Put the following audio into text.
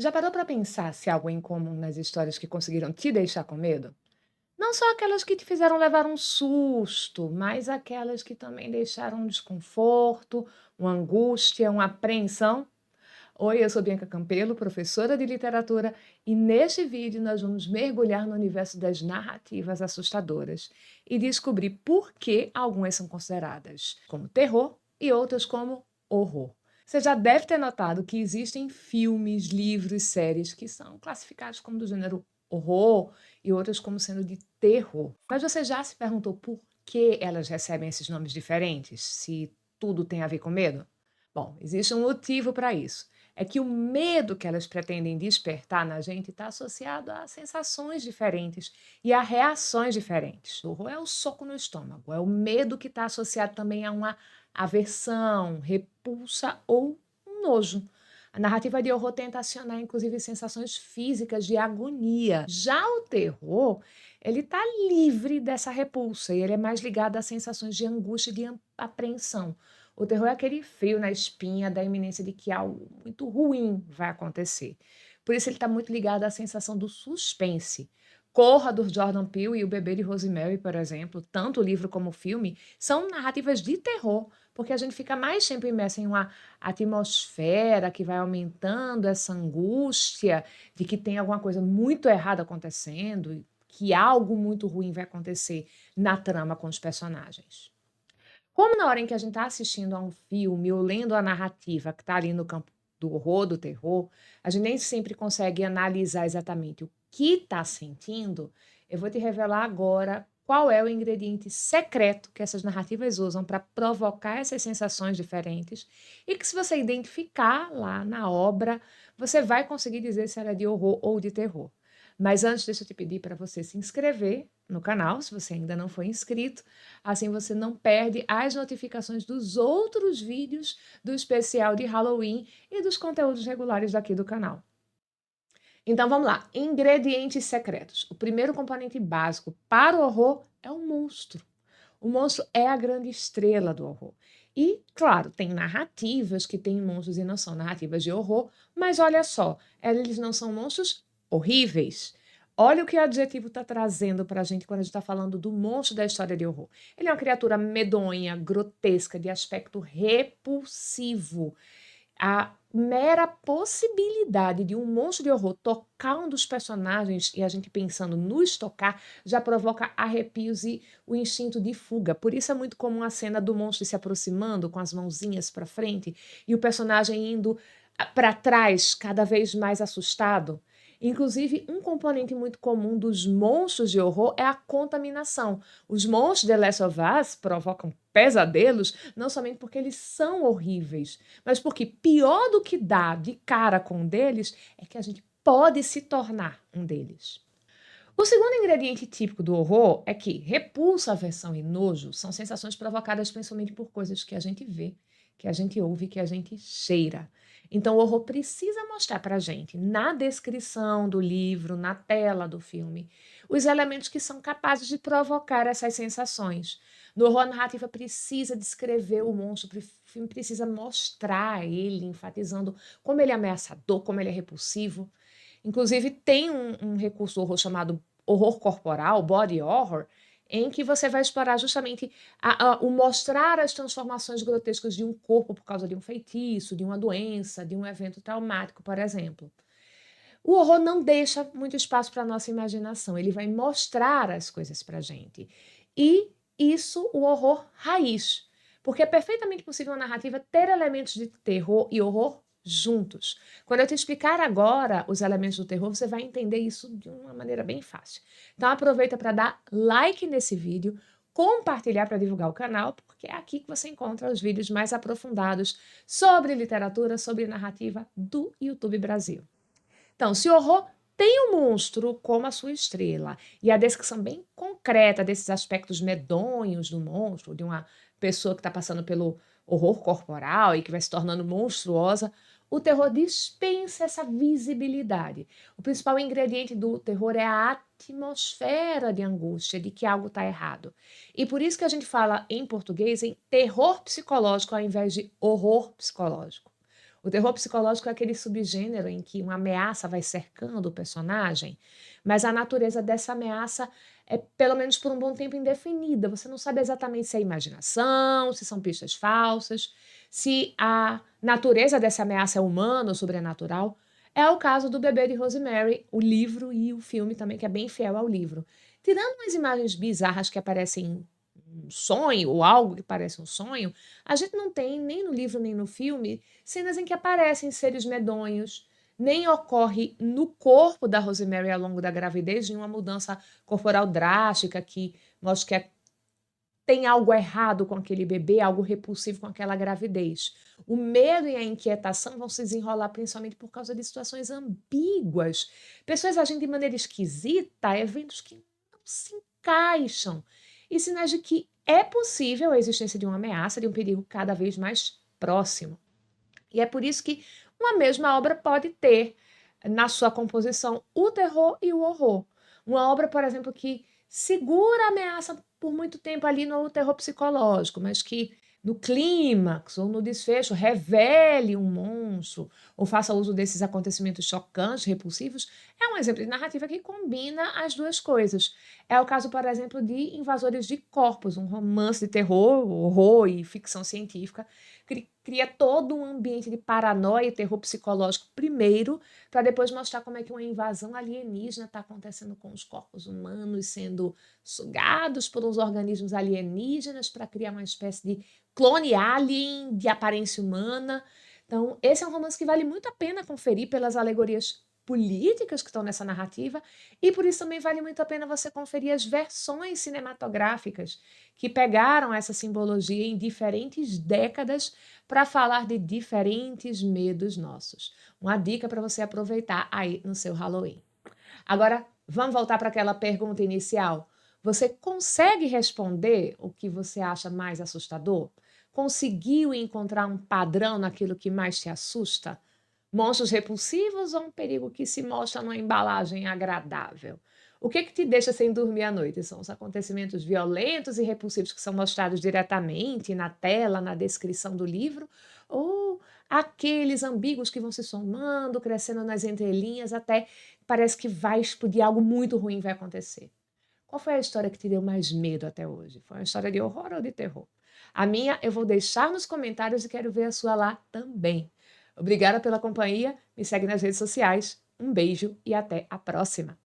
Já parou para pensar se há algo em comum nas histórias que conseguiram te deixar com medo? Não só aquelas que te fizeram levar um susto, mas aquelas que também deixaram um desconforto, uma angústia, uma apreensão? Oi, eu sou Bianca Campelo, professora de literatura, e neste vídeo nós vamos mergulhar no universo das narrativas assustadoras e descobrir por que algumas são consideradas como terror e outras como horror. Você já deve ter notado que existem filmes, livros, séries que são classificados como do gênero horror e outras como sendo de terror. Mas você já se perguntou por que elas recebem esses nomes diferentes? Se tudo tem a ver com medo? Bom, existe um motivo para isso. É que o medo que elas pretendem despertar na gente está associado a sensações diferentes e a reações diferentes. O horror é o soco no estômago, é o medo que está associado também a uma aversão, repulsa ou um nojo. A narrativa de horror tenta acionar, inclusive, sensações físicas de agonia. Já o terror, ele está livre dessa repulsa e ele é mais ligado a sensações de angústia e de apreensão. O terror é aquele frio na espinha da iminência de que algo muito ruim vai acontecer. Por isso ele está muito ligado à sensação do suspense. Corra, do Jordan Peele, e O Bebê de Rosemary, por exemplo, tanto o livro como o filme, são narrativas de terror, porque a gente fica mais tempo imerso em uma atmosfera que vai aumentando essa angústia de que tem alguma coisa muito errada acontecendo, e que algo muito ruim vai acontecer na trama com os personagens. Como na hora em que a gente está assistindo a um filme ou lendo a narrativa que está ali no campo do horror, do terror, a gente nem sempre consegue analisar exatamente o que está sentindo, eu vou te revelar agora qual é o ingrediente secreto que essas narrativas usam para provocar essas sensações diferentes e que, se você identificar lá na obra, você vai conseguir dizer se ela é de horror ou de terror. Mas antes, deixa eu te pedir para você se inscrever no canal, se você ainda não foi inscrito. Assim você não perde as notificações dos outros vídeos do especial de Halloween e dos conteúdos regulares daqui do canal. Então vamos lá, ingredientes secretos. O primeiro componente básico para o horror é o monstro. O monstro é a grande estrela do horror. E, claro, tem narrativas que têm monstros e não são narrativas de horror, mas olha só, eles não são monstros horríveis. Olha o que o adjetivo está trazendo para a gente quando a gente está falando do monstro da história de horror. Ele é uma criatura medonha, grotesca, de aspecto repulsivo. A mera possibilidade de um monstro de horror tocar um dos personagens e a gente pensando nos tocar já provoca arrepios e o instinto de fuga. Por isso é muito comum a cena do monstro se aproximando com as mãozinhas para frente e o personagem indo para trás, cada vez mais assustado. Inclusive, um componente muito comum dos monstros de horror é a contaminação. Os monstros de The Last of Us provocam pesadelos não somente porque eles são horríveis, mas porque pior do que dar de cara com um deles é que a gente pode se tornar um deles. O segundo ingrediente típico do horror é que repulsa, aversão e nojo são sensações provocadas principalmente por coisas que a gente vê, que a gente ouve, que a gente cheira. Então, o horror precisa mostrar para a gente, na descrição do livro, na tela do filme, os elementos que são capazes de provocar essas sensações. No horror, a narrativa precisa descrever o monstro, o filme precisa mostrar ele, enfatizando como ele é ameaçador, como ele é repulsivo. Inclusive, tem um recurso do horror chamado horror corporal, body horror, em que você vai explorar justamente o mostrar as transformações grotescas de um corpo por causa de um feitiço, de uma doença, de um evento traumático, por exemplo. O horror não deixa muito espaço para a nossa imaginação, ele vai mostrar as coisas para a gente. E isso, o horror raiz. Porque é perfeitamente possível uma narrativa ter elementos de terror e horror juntos. Quando eu te explicar agora os elementos do terror, você vai entender isso de uma maneira bem fácil. Então aproveita para dar like nesse vídeo, compartilhar para divulgar o canal, porque é aqui que você encontra os vídeos mais aprofundados sobre literatura, sobre narrativa do YouTube Brasil. Então, se o horror tem o monstro como a sua estrela e a descrição bem concreta desses aspectos medonhos do monstro, de uma pessoa que está passando pelo horror corporal e que vai se tornando monstruosa, o terror dispensa essa visibilidade. O principal ingrediente do terror é a atmosfera de angústia, de que algo está errado. E por isso que a gente fala em português em terror psicológico ao invés de horror psicológico. O terror psicológico é aquele subgênero em que uma ameaça vai cercando o personagem, mas a natureza dessa ameaça é, pelo menos por um bom tempo, indefinida. Você não sabe exatamente se é imaginação, se são pistas falsas, se a natureza dessa ameaça é humana ou sobrenatural. É o caso do Bebê de Rosemary, o livro e o filme também, que é bem fiel ao livro. Tirando umas imagens bizarras que aparecem em um sonho, ou algo que parece um sonho, a gente não tem, nem no livro nem no filme, cenas em que aparecem seres medonhos, nem ocorre no corpo da Rosemary ao longo da gravidez nenhuma mudança corporal drástica que mostre que tem algo errado com aquele bebê, algo repulsivo com aquela gravidez. O medo e a inquietação vão se desenrolar principalmente por causa de situações ambíguas, pessoas agindo de maneira esquisita, eventos que não se encaixam, e sinais de que é possível a existência de uma ameaça, de um perigo cada vez mais próximo. E é por isso que uma mesma obra pode ter na sua composição o terror e o horror. Uma obra, por exemplo, que segura a ameaça por muito tempo ali no terror psicológico, mas que no clímax ou no desfecho revele um monstro ou faça uso desses acontecimentos chocantes, repulsivos, é um exemplo de narrativa que combina as duas coisas. É o caso, por exemplo, de Invasores de Corpos, um romance de terror, horror e ficção científica cria todo um ambiente de paranoia e terror psicológico primeiro, para depois mostrar como é que uma invasão alienígena está acontecendo com os corpos humanos sendo sugados por uns organismos alienígenas para criar uma espécie de clone alien de aparência humana. Então, esse é um romance que vale muito a pena conferir pelas alegorias políticas que estão nessa narrativa e por isso também vale muito a pena você conferir as versões cinematográficas que pegaram essa simbologia em diferentes décadas para falar de diferentes medos nossos. Uma dica para você aproveitar aí no seu Halloween. Agora, vamos voltar para aquela pergunta inicial. Você consegue responder o que você acha mais assustador? Conseguiu encontrar um padrão naquilo que mais te assusta? Monstros repulsivos ou um perigo que se mostra numa embalagem agradável? O que te deixa sem dormir à noite? São os acontecimentos violentos e repulsivos que são mostrados diretamente na tela, na descrição do livro? Ou aqueles ambíguos que vão se somando, crescendo nas entrelinhas, até parece que vai explodir, algo muito ruim vai acontecer? Qual foi a história que te deu mais medo até hoje? Foi uma história de horror ou de terror? A minha eu vou deixar nos comentários e quero ver a sua lá também. Obrigada pela companhia, me segue nas redes sociais. Um beijo e até a próxima!